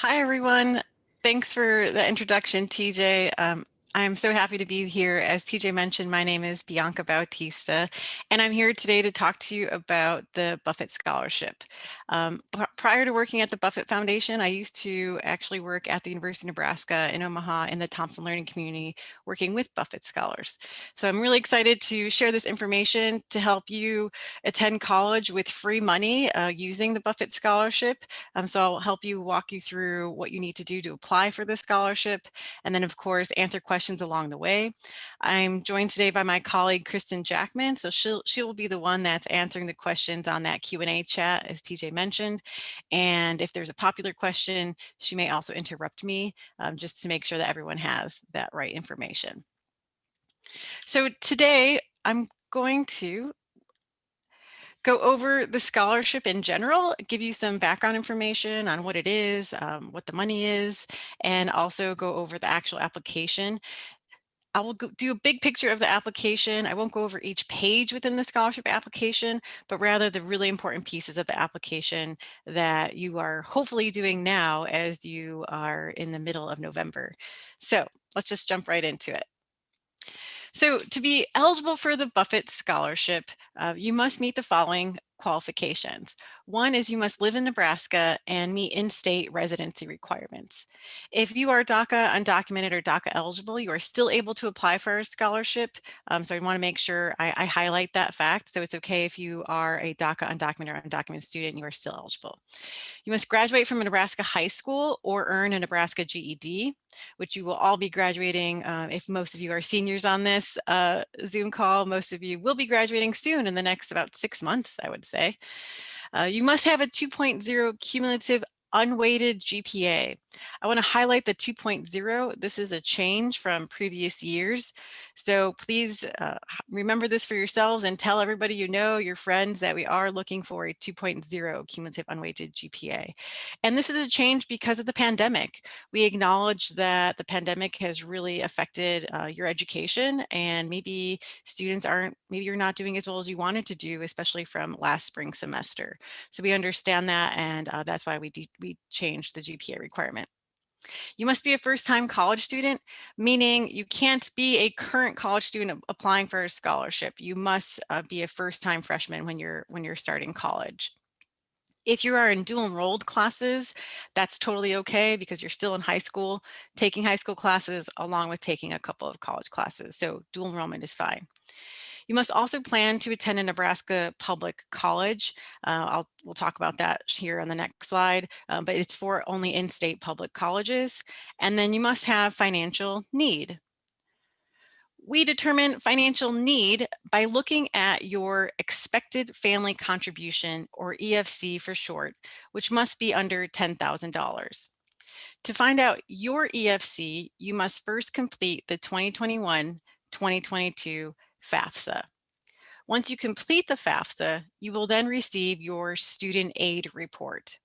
Hi, everyone. Thanks for the introduction, TJ. I'm so happy to be here. As TJ mentioned, my name is Bianca Bautista, and I'm here today to talk to you about the Buffett Scholarship. Prior to working at the Buffett Foundation, I used to actually work at the University of Nebraska in Omaha in the Thompson Learning Community, working with Buffett Scholars. So I'm really excited to share this information to help you attend college with free money using the Buffett Scholarship. So I'll help you walk you through what you need to do to apply for the scholarship, and then of course answer questions along the way. I'm joined today by my colleague Kristen Jackman, so she'll be the one that's answering the questions on that Q&A chat, as TJ mentioned. And if there's a popular question, she may also interrupt me just to make sure that everyone has that right information. So today I'm going to go over the scholarship in general, give you some background information on what it is, what the money is, and also go over the actual application. I will do a big picture of the application. I won't go over each page within the scholarship application, but rather the really important pieces of the application that you are hopefully doing now as you are in the middle of November. So let's just jump right into it. So to be eligible for the Buffett Scholarship, you must meet the following qualifications. One is you must live in Nebraska and meet in-state residency requirements. If you are DACA undocumented or DACA eligible, you are still able to apply for a scholarship. So I want to make sure I highlight that fact. So it's okay if you are a DACA undocumented or undocumented student, you are still eligible. You must graduate from a Nebraska high school or earn a Nebraska GED, which you will all be graduating. If most of you are seniors on this Zoom call, most of you will be graduating soon in the next about 6 months, I would say. You must have a 2.0 cumulative unweighted GPA. I want to highlight the 2.0. This is a change from previous years. So please remember this for yourselves and tell everybody you know, your friends, that we are looking for a 2.0 cumulative unweighted GPA. And this is a change because of the pandemic. We acknowledge that the pandemic has really affected your education, and maybe maybe you're not doing as well as you wanted to do, especially from last spring semester. So we understand that, and that's why we changed the GPA requirement. You must be a first-time college student, meaning you can't be a current college student applying for a scholarship. You must be a first-time freshman when you're starting college. If you are in dual enrolled classes, that's totally okay because you're still in high school, taking high school classes along with taking a couple of college classes. So dual enrollment is fine. You must also plan to attend a Nebraska public college. We'll talk about that here on the next slide, but it's for only in-state public colleges. And then you must have financial need. We determine financial need by looking at your expected family contribution, or EFC for short, which must be under $10,000. To find out your EFC, you must first complete the 2021-2022 Fafsa. Once you complete the Fafsa, you will then receive your student aid report.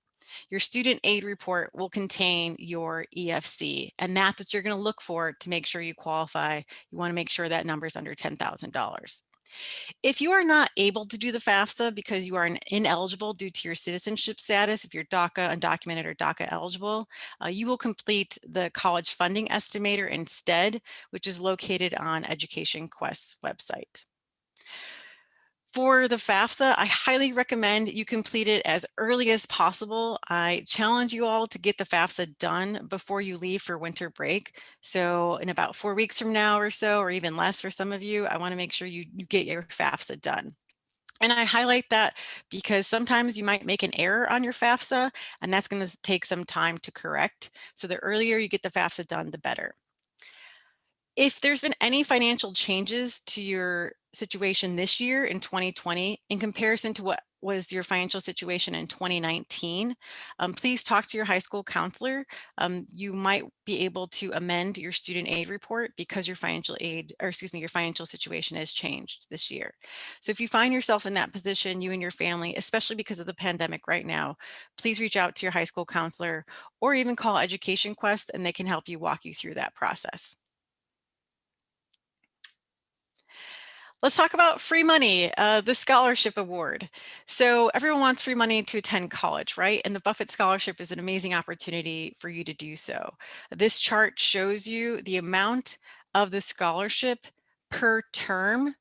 Your student aid report will contain your EFC, and that's what you're going to look for to make sure you qualify. You want to make sure that number is under $10,000. If you are not able to do the FAFSA because you are ineligible due to your citizenship status, if you're DACA undocumented or DACA eligible, you will complete the college funding estimator instead, which is located on Education Quest's website. For the FAFSA, I highly recommend you complete it as early as possible. I challenge you all to get the FAFSA done before you leave for winter break. So in about 4 weeks from now or so, or even less for some of you, I want to make sure you get your FAFSA done. And I highlight that because sometimes you might make an error on your FAFSA, and that's going to take some time to correct. So the earlier you get the FAFSA done, the better. If there's been any financial changes to your situation this year in 2020 in comparison to what was your financial situation in 2019, please talk to your high school counselor. You might be able to amend your student aid report because your financial situation has changed this year. So if you find yourself in that position, you and your family, especially because of the pandemic right now, please reach out to your high school counselor or even call Education Quest, and they can help you walk you through that process. Let's talk about free money, the scholarship award. So everyone wants free money to attend college, right? And the Buffett Scholarship is an amazing opportunity for you to do so. This chart shows you the amount of the scholarship per term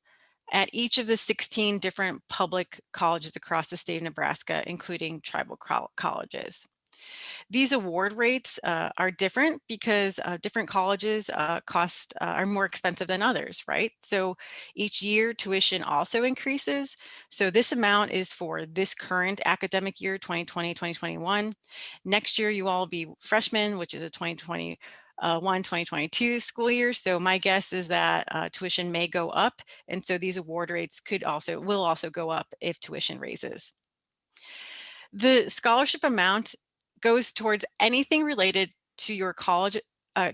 at each of the 16 different public colleges across the state of Nebraska, including tribal colleges. These award rates are different because different colleges are more expensive than others, right? So each year tuition also increases. So this amount is for this current academic year, 2020-2021. Next year you all will be freshmen, which is a 2022 school year. So my guess is that tuition may go up. And so these award rates will also go up if tuition raises. The scholarship amount goes towards anything related to your college, to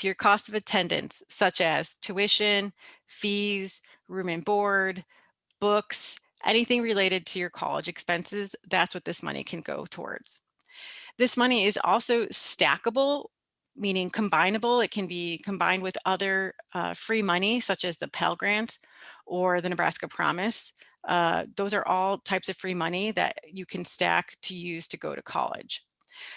your cost of attendance, such as tuition, fees, room and board, books, anything related to your college expenses. That's what this money can go towards. This money is also stackable, meaning combinable. It can be combined with other free money, such as the Pell Grant or the Nebraska Promise. Those are all types of free money that you can stack to use to go to college.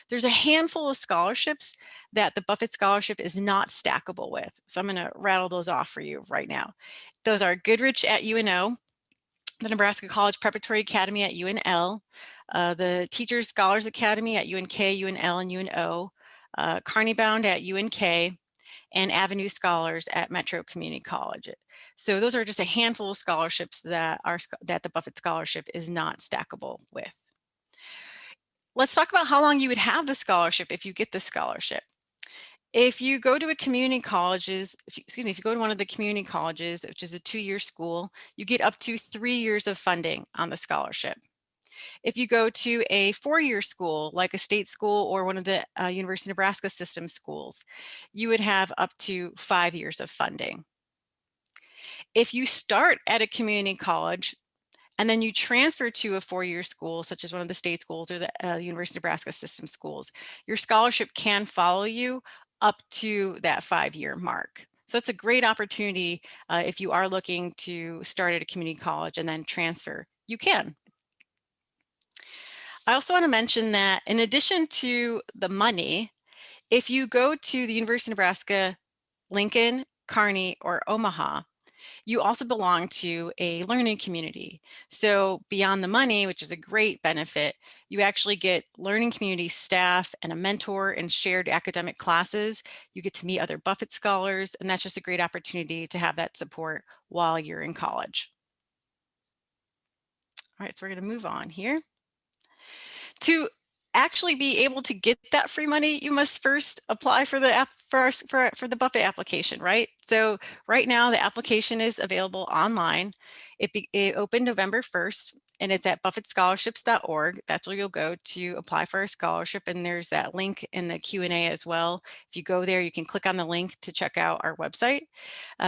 There's a handful of scholarships that the Buffett Scholarship is not stackable with. So I'm going to rattle those off for you right now. Those are Goodrich at UNO, the Nebraska College Preparatory Academy at UNL, the Teachers Scholars Academy at UNK, UNL, and UNO, Carney Bound at UNK, and Avenue Scholars at Metro Community College. So those are just a handful of scholarships that the Buffett Scholarship is not stackable with. Let's talk about how long you would have the scholarship if you get the scholarship. If you go to if you go to one of the community colleges, which is a 2-year school, you get up to 3 years of funding on the scholarship. If you go to a 4-year school, like a state school or one of the University of Nebraska system schools, you would have up to 5 years of funding. If you start at a community college and then you transfer to a 4-year school, such as one of the state schools or the University of Nebraska system schools, your scholarship can follow you up to that 5-year mark. So it's a great opportunity if you are looking to start at a community college and then transfer, you can. I also want to mention that in addition to the money, if you go to the University of Nebraska, Lincoln, Kearney, or Omaha, you also belong to a learning community. So beyond the money, which is a great benefit, you actually get learning community staff and a mentor and shared academic classes. You get to meet other Buffett scholars, and that's just a great opportunity to have that support while you're in college. All right, so we're going to move on here. To actually be able to get that free money, you must first apply for the for the Buffett application, right? So right now the application is available online. It opened November 1st and it's at buffettscholarships.org. That's where you'll go to apply for a scholarship, and there's that link in the Q&A as well. If you go there, you can click on the link to check out our website.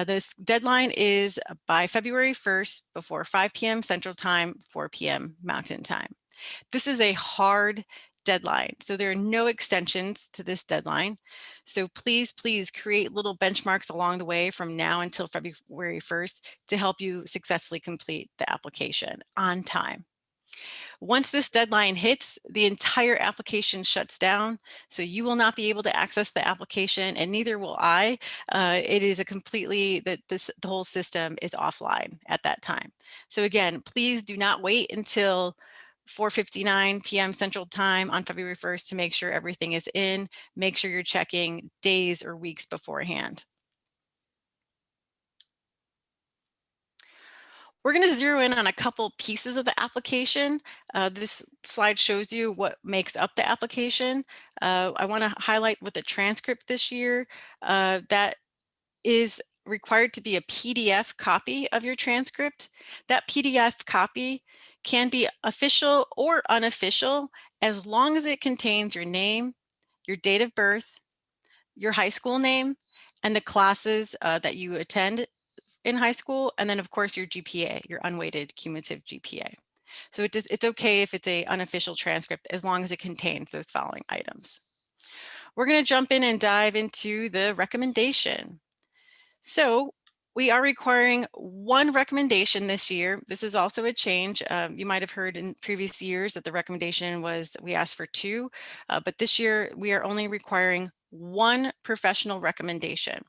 This deadline is by February 1st before 5 p.m. Central Time, 4 p.m. Mountain Time. This is a hard deadline, so there are no extensions to this deadline. So please create little benchmarks along the way from now until February 1st to help you successfully complete the application on time. Once this deadline hits, the entire application shuts down, so you will not be able to access the application, and neither will I. It is the whole system is offline at that time. So again, please do not wait until 4:59 p.m. Central Time on February 1st to make sure everything is in. Make sure you're checking days or weeks beforehand. We're going to zero in on a couple pieces of the application. This slide shows you what makes up the application. I want to highlight with the transcript this year that is required to be a PDF copy of your transcript. That PDF copy can be official or unofficial as long as it contains your name, your date of birth, your high school name, and the classes that you attend in high school, and then of course your GPA, your unweighted cumulative GPA. So it's okay if it's a unofficial transcript as long as it contains those following items. We're going to jump in and dive into the recommendation. So We are requiring one recommendation this year. This is also a change. You might have heard in previous years that the recommendation was we asked for two, but this year we are only requiring one professional recommendation.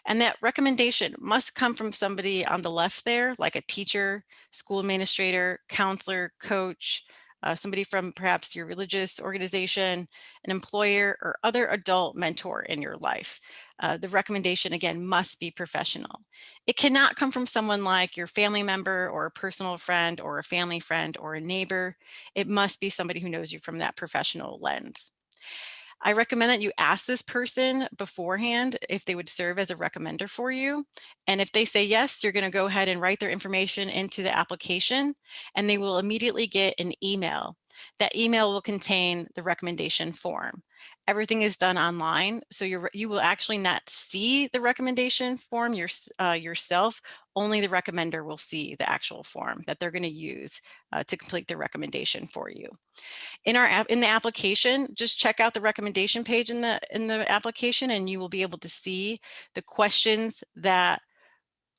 And that recommendation must come from somebody on the left there, like a teacher, school administrator, counselor, coach, somebody from perhaps your religious organization, an employer, or other adult mentor in your life. The recommendation, again, must be professional. It cannot come from someone like your family member or a personal friend or a family friend or a neighbor. It must be somebody who knows you from that professional lens. I recommend that you ask this person beforehand if they would serve as a recommender for you. And if they say yes, you're going to go ahead and write their information into the application, and they will immediately get an email. That email will contain the recommendation form. Everything is done online, so you will actually not see the recommendation form yourself. Only the recommender will see the actual form that they're going to use to complete the recommendation for you. In the application, just check out the recommendation page in the application, and you will be able to see the questions that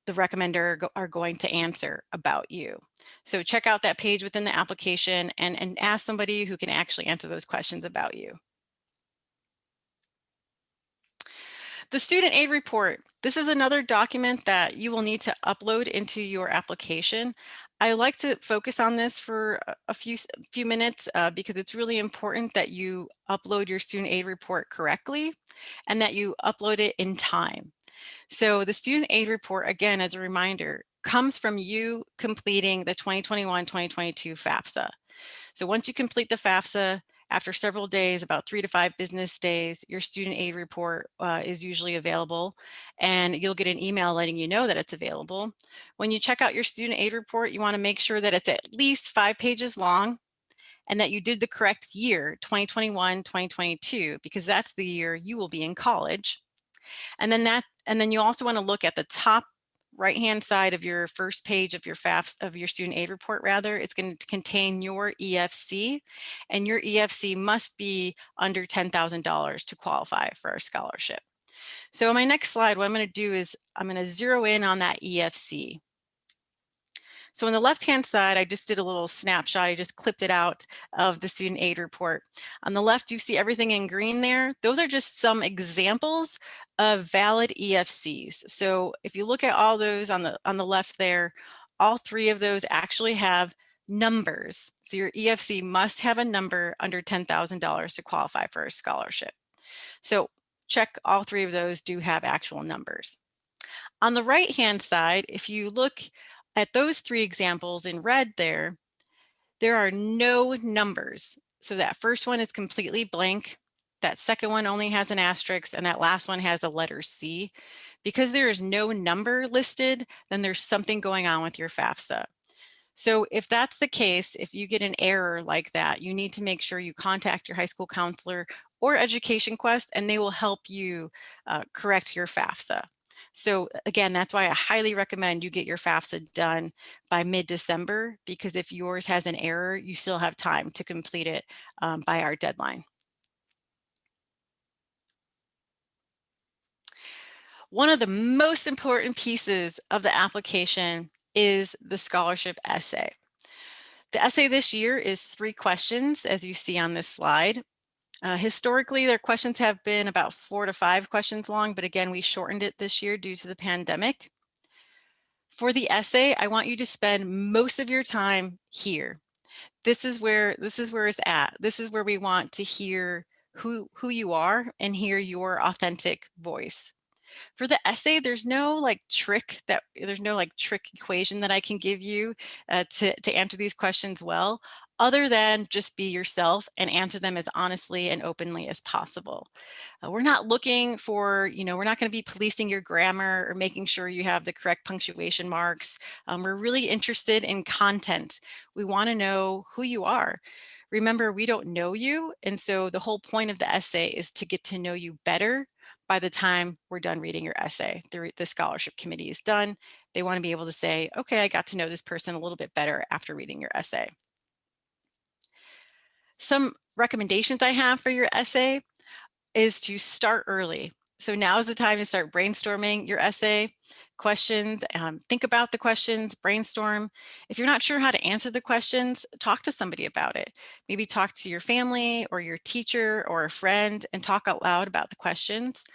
the recommender are going to answer about you. So check out that page within the application and ask somebody who can actually answer those questions about you. The student aid report. This is another document that you will need to upload into your application. I like to focus on this for a few minutes because it's really important that you upload your student aid report correctly and that you upload it in time. So the student aid report, again, as a reminder, comes from you completing the 2021-2022 FAFSA. So once you complete the FAFSA, after several days, about 3 to 5 business days, your student aid report is usually available, and you'll get an email letting you know that it's available. When you check out your student aid report, you want to make sure that it's at least 5 pages long and that you did the correct year, 2021-2022, because that's the year you will be in college. And then you also want to look at the top right-hand side of your first page of your student aid report rather. It's going to contain your EFC, and your EFC must be under $10,000 to qualify for our scholarship. So on my next slide, what I'm going to do is I'm going to zero in on that EFC. So on the left-hand side, I just did a little snapshot. I just clipped it out of the student aid report. On the left, you see everything in green there. Those are just some examples of valid EFCs. So if you look at all those on the left there, all three of those actually have numbers. So your EFC must have a number under $10,000 to qualify for a scholarship. So check all three of those do have actual numbers. On the right-hand side, if you look at those three examples in red there are no numbers. So that first one is completely blank. That second one only has an asterisk, and that last one has a letter C. Because there is no number listed, then there's something going on with your FAFSA. So if that's the case, if you get an error like that, you need to make sure you contact your high school counselor or Education Quest, and they will help you correct your FAFSA. So again, that's why I highly recommend you get your FAFSA done by mid-December, because if yours has an error, you still have time to complete it by our deadline. One of the most important pieces of the application is the scholarship essay. The essay this year is 3 questions, as you see on this slide. Historically, their questions have been about 4 to 5 questions long, but again, we shortened it this year due to the pandemic. For the essay, I want you to spend most of your time here. This is where it's at. This is where we want to hear who you are and hear your authentic voice. For the essay, there's no trick equation that I can give you to answer these questions well, other than just be yourself and answer them as honestly and openly as possible. We're not looking for, we're not going to be policing your grammar or making sure you have the correct punctuation marks. We're really interested in content. We want to know who you are. Remember, we don't know you, and so the whole point of the essay is to get to know you better. By the time we're done reading your essay, the scholarship committee is done. They want to be able to say, okay, I got to know this person a little bit better after reading your essay. Some recommendations I have for your essay is to start early. So now is the time to start brainstorming your essay questions. Think about the questions, brainstorm. If you're not sure how to answer the questions, talk to somebody about it. Maybe talk to your family or your teacher or a friend and talk out loud about the questions.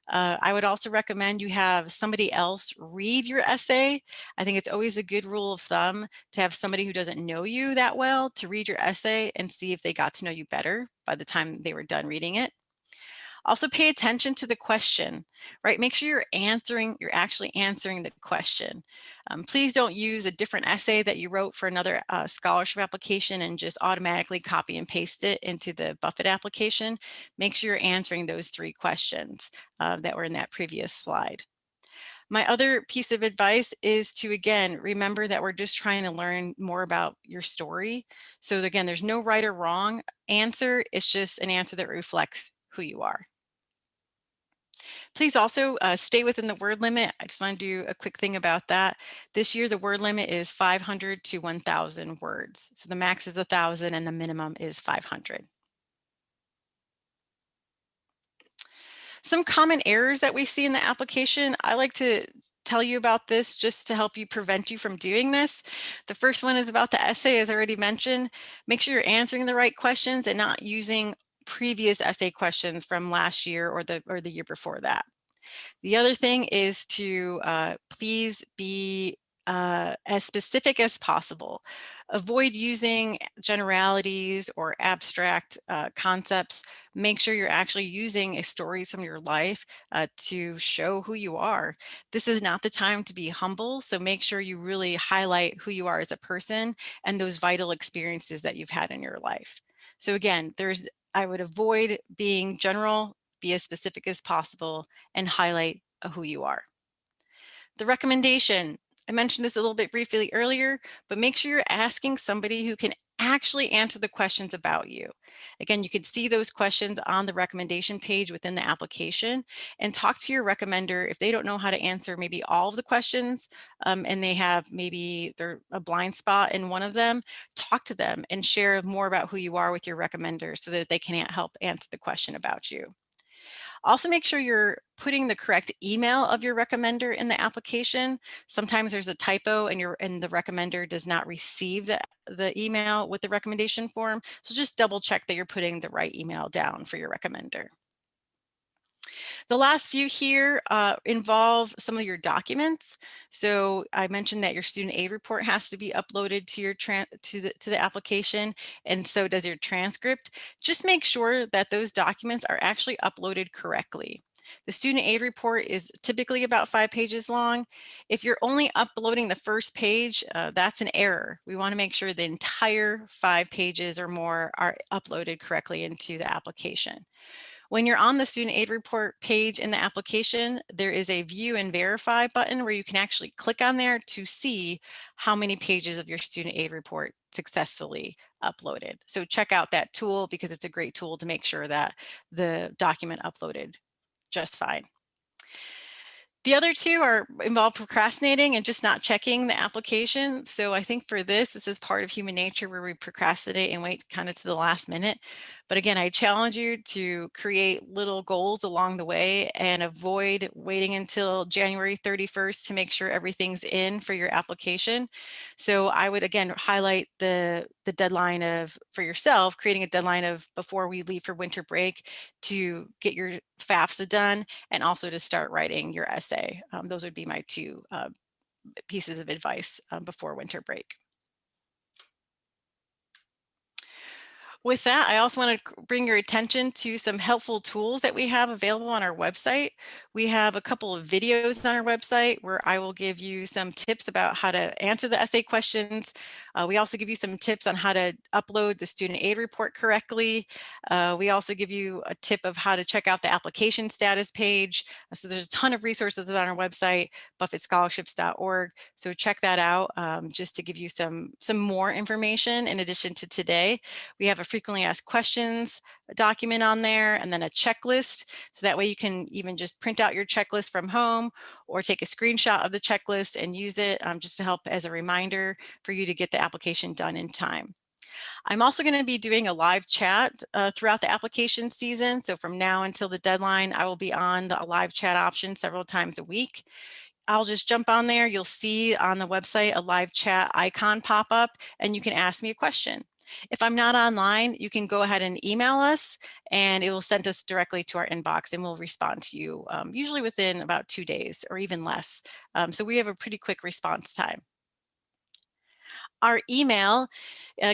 I would also recommend you have somebody else read your essay. I think it's always a good rule of thumb to have somebody who doesn't know you that well to read your essay and see if they got to know you better by the time they were done reading it. Also pay attention to the question, right? Make sure you're actually answering the question. Please don't use a different essay that you wrote for another scholarship application and just automatically copy and paste it into the Buffett application. Make sure you're answering those 3 questions that were in that previous slide. My other piece of advice is to, again, remember that we're just trying to learn more about your story. So again, there's no right or wrong answer. It's just an answer that reflects who you are. Please also stay within the word limit. I just want to do a quick thing about that. This year, the word limit is 500 to 1,000 words. So the max is 1,000 and the minimum is 500. Some common errors that we see in the application, I like to tell you about this just to help you prevent you from doing this. The first one is about the essay, as I already mentioned. Make sure you're answering the right questions and not using previous essay questions from last year or the year before that. The other thing is to please be as specific as possible. Avoid using generalities or abstract concepts. Make sure you're actually using stories from your life to show who you are. This is not the time to be humble, so make sure you really highlight who you are as a person and those vital experiences that you've had in your life. So again, I would avoid being general, be as specific as possible, and highlight who you are. The recommendation, I mentioned this a little bit briefly earlier, but make sure you're asking somebody who can actually answer the questions about you. Again, you can see those questions on the recommendation page within the application and talk to your recommender if they don't know how to answer maybe all of the questions and they have maybe they're a blind spot in one of them, talk to them and share more about who you are with your recommender so that they can help answer the question about you. Also, make sure you're putting the correct email of your recommender in the application. Sometimes there's a typo and the recommender does not receive the email with the recommendation form. So just double check that you're putting the right email down for your recommender. The last few here involve some of your documents. So I mentioned that your student aid report has to be uploaded to your to the application, and so does your transcript. Just make sure that those documents are actually uploaded correctly. The student aid report is typically about 5 pages long. If you're only uploading the first page, that's an error. We want to make sure the entire 5 pages or more are uploaded correctly into the application. When you're on the student aid report page in the application, there is a view and verify button where you can actually click on there to see how many pages of your student aid report successfully uploaded. So check out that tool because it's a great tool to make sure that the document uploaded just fine. The other 2 involve procrastinating and just not checking the application. So I think for this is part of human nature where we procrastinate and wait kind of to the last minute. But again, I challenge you to create little goals along the way and avoid waiting until January 31st to make sure everything's in for your application. So I would again highlight the deadline for yourself, creating a deadline of before we leave for winter break to get your FAFSA done and also to start writing your essay. Those would be my 2 pieces of advice before winter break. With that, I also want to bring your attention to some helpful tools that we have available on our website. We have a couple of videos on our website where I will give you some tips about how to answer the essay questions. We also give you some tips on how to upload the student aid report correctly. We also give you a tip of how to check out the application status page. So there's a ton of resources on our website, buffettscholarships.org. So check that out just to give you some more information in addition to today. We have a frequently asked questions document on there and then a checklist. So that way you can even just print out your checklist from home or take a screenshot of the checklist and use it just to help as a reminder for you to get the application done in time. I'm also going to be doing a live chat throughout the application season. So from now until the deadline, I will be on the live chat option several times a week. I'll just jump on there. You'll see on the website a live chat icon pop up, and you can ask me a question. If I'm not online, you can go ahead and email us, and it will send us directly to our inbox, and we'll respond to you usually within about 2 days or even less. So we have a pretty quick response time. Our email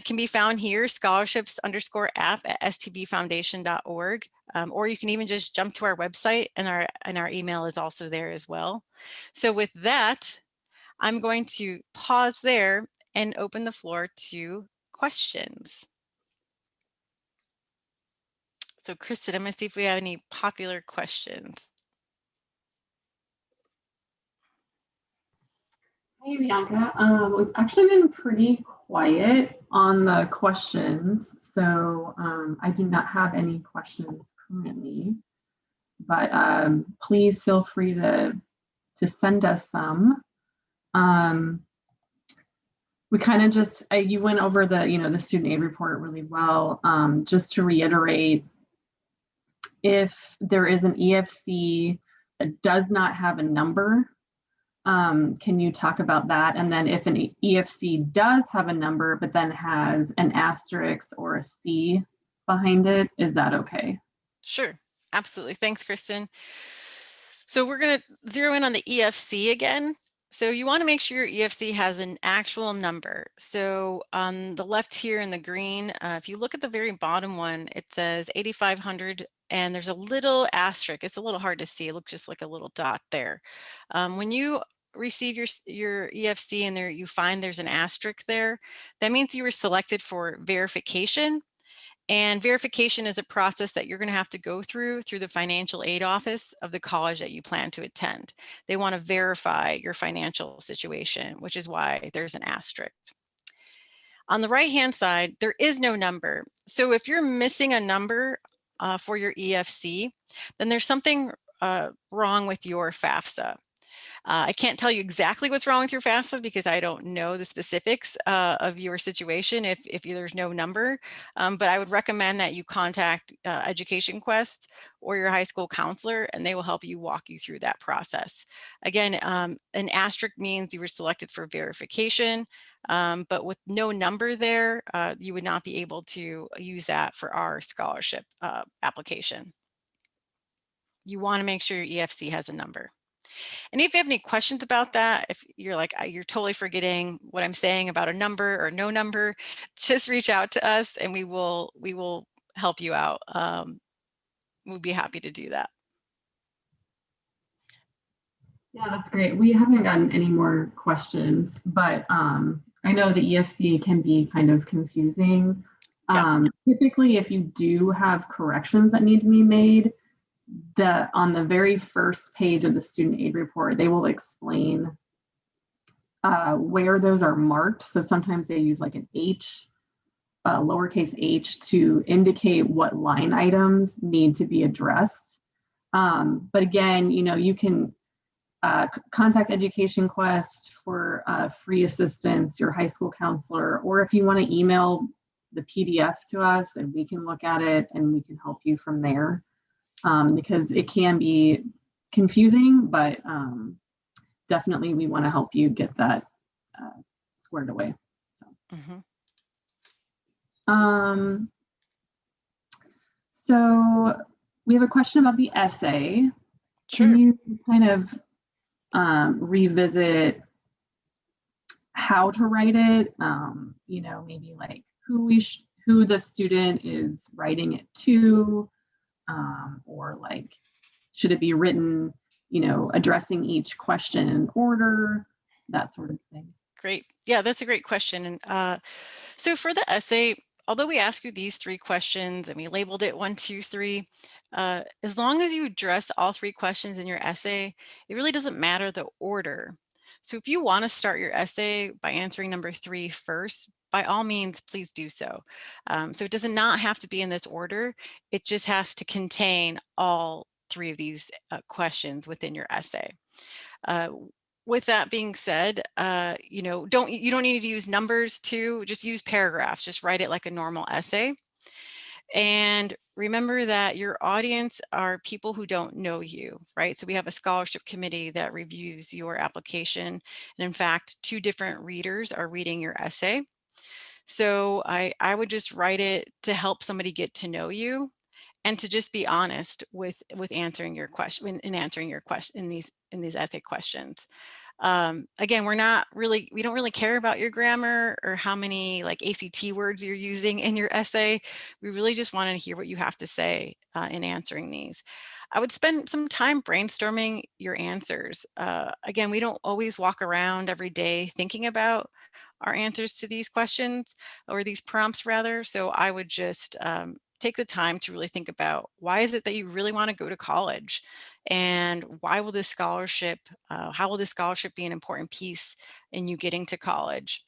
can be found here, scholarships_app@stbfoundation.org, or you can even just jump to our website, and our email is also there as well. So with that, I'm going to pause there and open the floor to questions. So Kristen, I'm going to see if we have any popular questions. Hey Bianca, we've actually been pretty quiet on the questions, so I do not have any questions currently, but please feel free to send us some. We kind of just, you went over the, the student aid report really well. Just to reiterate, if there is an EFC that does not have a number, can you talk about that? And then if an EFC does have a number, but then has an asterisk or a C behind it, is that okay? Sure, absolutely. Thanks, Kristen. So we're going to zero in on the EFC again. So you want to make sure your EFC has an actual number. So on the left here in the green, if you look at the very bottom one, it says 8,500 and there's a little asterisk. It's a little hard to see. It looks just like a little dot there. When you receive your EFC and there you find there's an asterisk there, that means you were selected for verification. And verification is a process that you're going to have to go through the financial aid office of the college that you plan to attend. They want to verify your financial situation, which is why there's an asterisk. On the right-hand side, there is no number. So if you're missing a number for your EFC, then there's something wrong with your Fafsa. I can't tell you exactly what's wrong with your FAFSA because I don't know the specifics of your situation if there's no number, but I would recommend that you contact Education Quest or your high school counselor, and they will help you walk you through that process. Again, an asterisk means you were selected for verification, but with no number there, you would not be able to use that for our scholarship application. You want to make sure your EFC has a number. And if you have any questions about that, if you're like, you're totally forgetting what I'm saying about a number or no number, just reach out to us and we will help you out. We'd be happy to do that. Yeah, that's great. We haven't gotten any more questions, but I know the EFC can be kind of confusing. Yeah. Typically, if you do have corrections that need to be made, on the very first page of the student aid report, they will explain where those are marked. So sometimes they use like an H, lowercase h, to indicate what line items need to be addressed. But again, you can contact Education Quest for free assistance, your high school counselor, or if you want to email the PDF to us and we can look at it and we can help you from there. Because it can be confusing, but definitely we want to help you get that squared away. So. Mm-hmm. So we have a question about the essay. Sure. Can you kind of revisit how to write it? Maybe like who the student is writing it to, or like, should it be written, addressing each question in order, that sort of thing? Great. Yeah, that's a great question. And so for the essay, although we ask you these 3 questions and we labeled it 1, 2, 3, as long as you address all 3 questions in your essay, it really doesn't matter the order. So if you want to start your essay by answering number 3 first, by all means, please do so. So it does not have to be in this order. It just has to contain all 3 of these questions within your essay. with that being said, you know, you don't need to use numbers too, just use paragraphs, just write it like a normal essay. And remember that your audience are people who don't know you, right? So we have a scholarship committee that reviews your application. And in fact, 2 different readers are reading your essay. So I would just write it to help somebody get to know you and to just be honest with answering your question in answering your question in these essay questions. Again, we don't really care about your grammar or how many like ACT words you're using in your essay. We really just want to hear what you have to say in answering these. I would spend some time brainstorming your answers. Again, we don't always walk around every day thinking about our answers to these questions or these prompts rather. So I would just take the time to really think about why is it that you really want to go to college, and why will this scholarship, how will this scholarship be an important piece in you getting to college?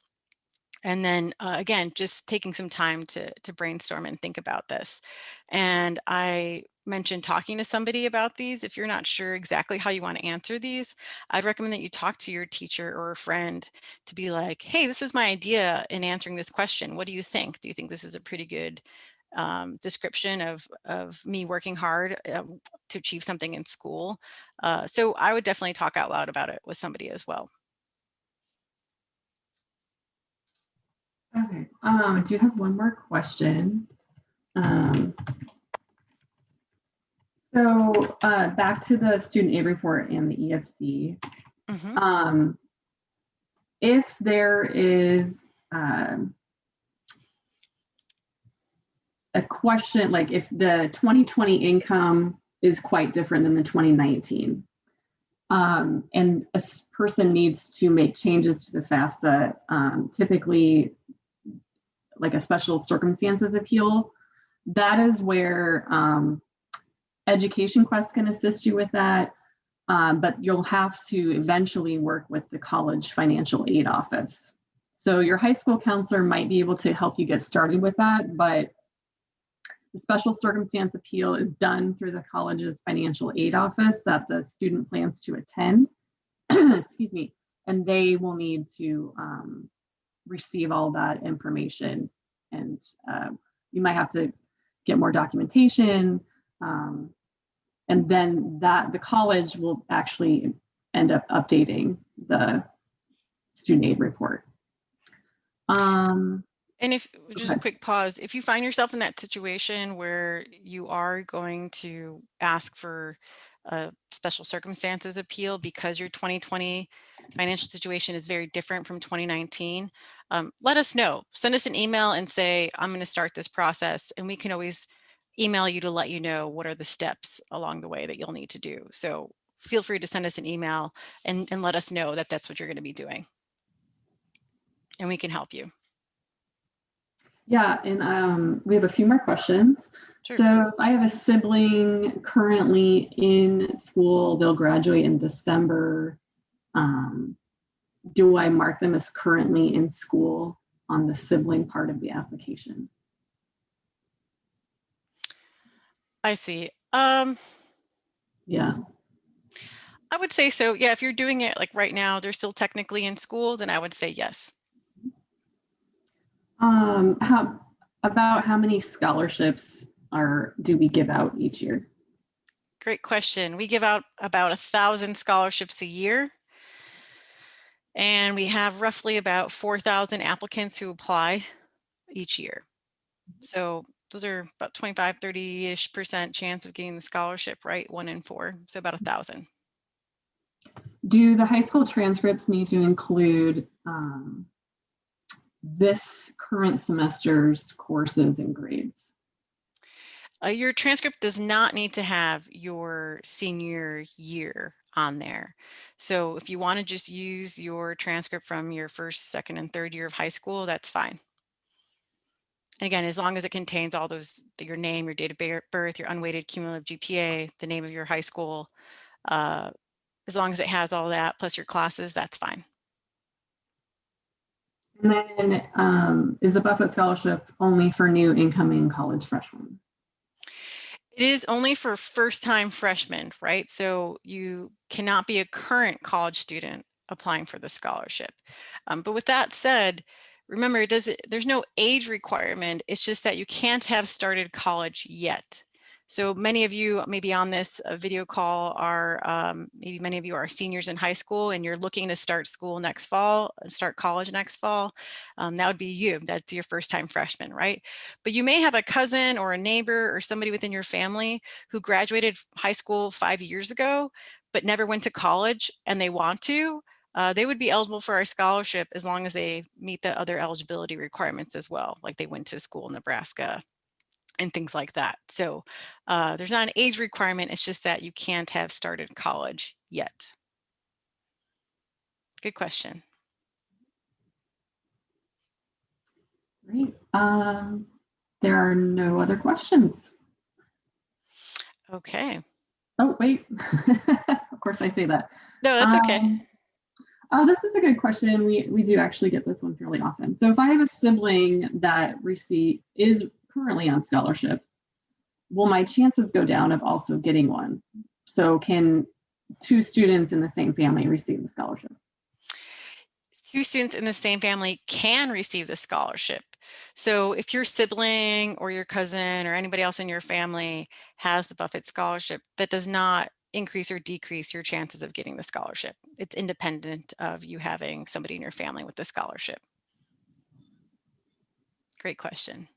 And then again, just taking some time to brainstorm and think about this. And I mentioned talking to somebody about these. If you're not sure exactly how you want to answer these, I'd recommend that you talk to your teacher or a friend to be like, hey, this is my idea in answering this question. What do you think? Do you think this is a pretty good description of me working hard to achieve something in school? So I would definitely talk out loud about it with somebody as well. Okay. I do have one more question. Um, back to the student aid report and the EFC. Hmm. If there is um, a question, like if the 2020 income is quite different than the 2019, and a person needs to make changes to the FAFSA, typically like a special circumstances appeal, that is where Education Quest can assist you with that. But you'll have to eventually work with the college financial aid office. So your high school counselor might be able to help you get started with that, but the special circumstance appeal is done through the college's financial aid office that the student plans to attend. Excuse me. And they will need to receive all that information. And you might have to get more documentation. And then the college will actually end up updating the student aid report. And if just a quick pause, if you find yourself in that situation where you are going to ask for a special circumstances appeal because your 2020 financial situation is very different from 2019, let us know. Send us an email and say, I'm going to start this process, and we can always email you to let you know what are the steps along the way that you'll need to do. So feel free to send us an email and let us know that that's what you're going to be doing, and we can help you. Yeah, and we have a few more questions. Sure. So if I have a sibling currently in school, they'll graduate in December. Do I mark them as currently in school on the sibling part of the application? I see. Yeah. I would say so. Yeah, if you're doing it like right now, they're still technically in school, then I would say yes. How many scholarships do we give out each year? Great question. We give out about 1,000 scholarships a year, and we have roughly about 4,000 applicants who apply each year. So those are about 25, 30-ish% chance of getting the scholarship, right? 1 in 4, so about 1,000. Do the high school transcripts need to include this current semester's courses and grades? Your transcript does not need to have your senior year on there. So if you want to just use your transcript from your first, second, and third year of high school, that's fine. And again, as long as it contains all those, your name, your date of birth, your unweighted cumulative GPA, the name of your high school, as long as it has all that, plus your classes, that's fine. And then is the Buffett Scholarship only for new incoming college freshmen? It is only for first-time freshmen, right? So you cannot be a current college student applying for the scholarship. But with that said, remember, there's no age requirement. It's just that you can't have started college yet. So many of you maybe on this video call are, maybe many of you are seniors in high school and you're looking to start school next fall, start college next fall. That would be you. That's your first time freshman, right? But you may have a cousin or a neighbor or somebody within your family who graduated high school 5 years ago, but never went to college and they want to. They would be eligible for our scholarship as long as they meet the other eligibility requirements as well, like they went to school in Nebraska and things like that. So there's not an age requirement. It's just that you can't have started college yet. Good question. Great. There are no other questions. Okay. Oh, wait. Of course I say that. No, that's okay. This is a good question. We do actually get this one fairly often. So if I have a sibling that is currently on scholarship, will my chances go down of also getting one? So can two students in the same family receive the scholarship? Two students in the same family can receive the scholarship. So if your sibling or your cousin or anybody else in your family has the Buffett scholarship, that does not increase or decrease your chances of getting the scholarship. It's independent of you having somebody in your family with the scholarship. Great question.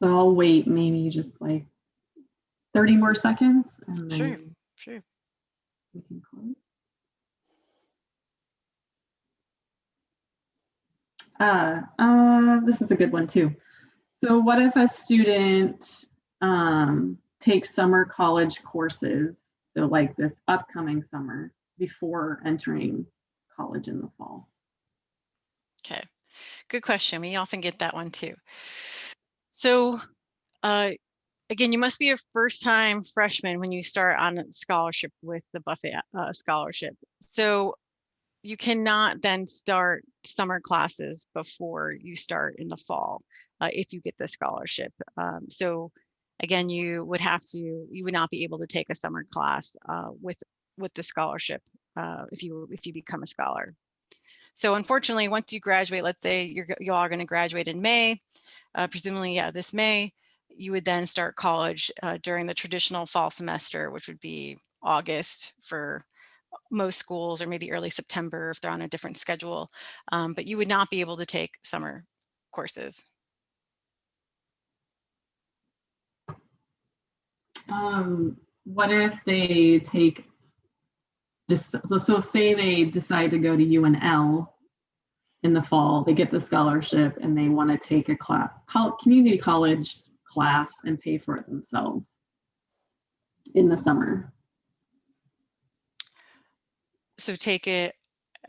So I'll wait maybe just like 30 more seconds and then Sure. we can close. This is a good one too. So what if a student takes summer college courses, so like this upcoming summer, before entering college in the fall? Okay, good question. We often get that one too. So again, you must be a first-time freshman when you start on a scholarship with the Buffett scholarship. So you cannot then start summer classes before you start in the fall if you get the scholarship. So again, you would not be able to take a summer class with the scholarship if you become a scholar. So unfortunately, once you graduate, let's say you all are going to graduate in May, presumably, this May, you would then start college during the traditional fall semester, which would be August for most schools, or maybe early September if they're on a different schedule, but you would not be able to take summer courses. What if they take, so say they decide to go to UNL in the fall, they get the scholarship and they want to take a community college class and pay for it themselves in the summer? So take it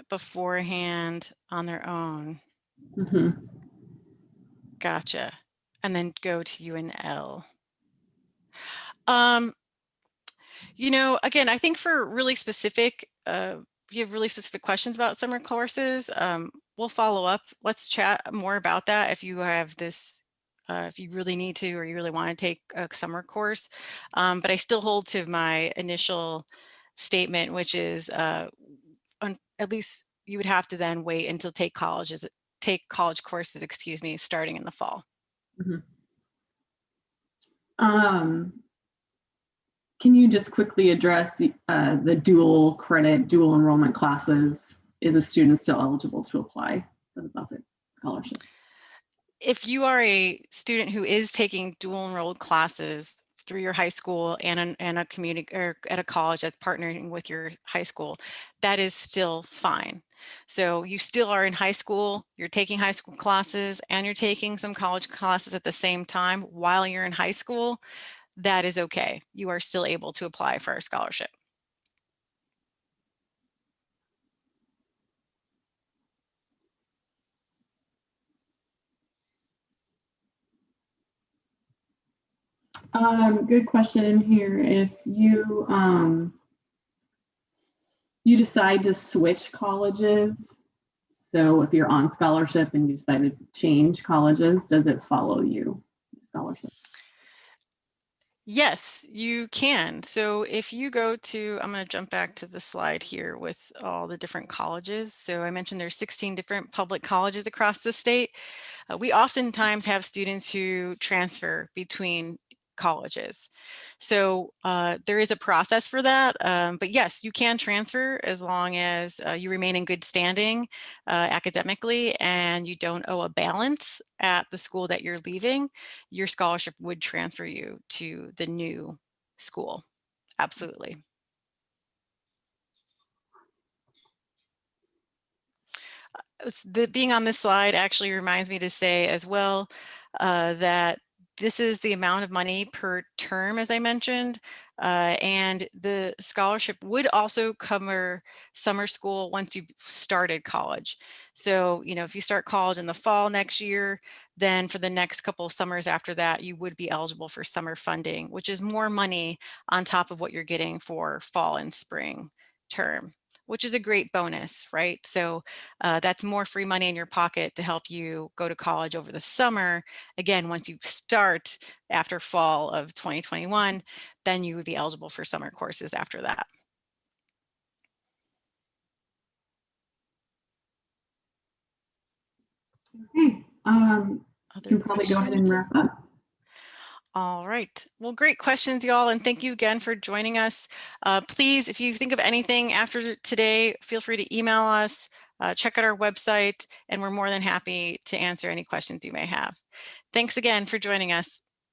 beforehand on their own. Mm-hmm. Gotcha. And then go to UNL. Again, I think for really specific, if you have really specific questions about summer courses, we'll follow up. Let's chat more about that if you have this, if you really need to, or you really want to take a summer course. But I still hold to my initial statement, which is at least you would have to then wait until take college courses, starting in the fall. Mm-hmm. Can you just quickly address the dual credit, dual enrollment classes? Is a student still eligible to apply for the Buffett scholarship? If you are a student who is taking dual enrolled classes through your high school and a community or at a college that's partnering with your high school, that is still fine. So you still are in high school, you're taking high school classes and you're taking some college classes at the same time while you're in high school, that is okay. You are still able to apply for a scholarship. Good question here. If you decide to switch colleges, so if you're on scholarship and you decide to change colleges, does it follow you, scholarship? Yes, you can. So if you go to, I'm going to jump back to the slide here with all the different colleges. So I mentioned there's 16 different public colleges across the state. We oftentimes have students who transfer between colleges. So there is a process for that. But yes, you can transfer as long as you remain in good standing academically and you don't owe a balance at the school that you're leaving. Your scholarship would transfer you to the new school. Absolutely. Being on this slide actually reminds me to say as well that this is the amount of money per term, as I mentioned, and the scholarship would also cover summer school once you've started college. So, you know, if you start college in the fall next year, then for the next couple of summers after that, you would be eligible for summer funding, which is more money on top of what you're getting for fall and spring term, which is a great bonus, right? So that's more free money in your pocket to help you go to college over the summer. Again, once you start after fall of 2021, then you would be eligible for summer courses after that. Okay, Other can probably go ahead questions? and wrap up. All right. Well, great questions, y'all, and thank you again for joining us. Please, if you think of anything after today, feel free to email us, check out our website, and we're more than happy to answer any questions you may have. Thanks again for joining us.